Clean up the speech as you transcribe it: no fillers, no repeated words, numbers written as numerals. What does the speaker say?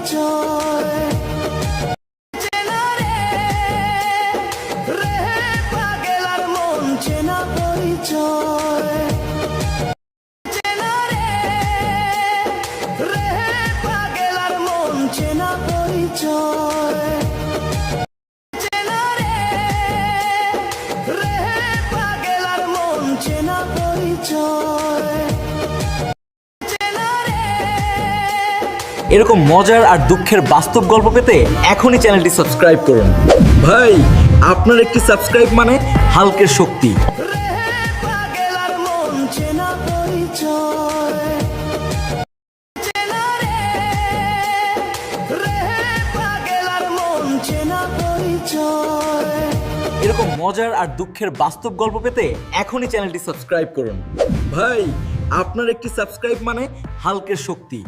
পরিচয়। চেনা রে, রে পাগল আর মন চেনা পরিচয়। চেনা রে, রে পাগল আর মন চেনা পরিচয়। চেনা রে, রে পাগল আর মন চেনা পরিচয়। এরকম মজার আর দুঃখের বাস্তব গল্প পেতে এখনই চ্যানেলটি সাবস্ক্রাইব করুন। ভাই, আপনার একটি সাবস্ক্রাইব মানে হাল্কের শক্তি। পাগল আর মন চেনা পরিচয়। চেনা রে, রে পাগল আর মন চেনা পরিচয়। এরকম মজার আর দুঃখের বাস্তব গল্প পেতে এখনই চ্যানেলটি সাবস্ক্রাইব করুন। ভাই, আপনার একটি সাবস্ক্রাইব মানে হাল্কের শক্তি।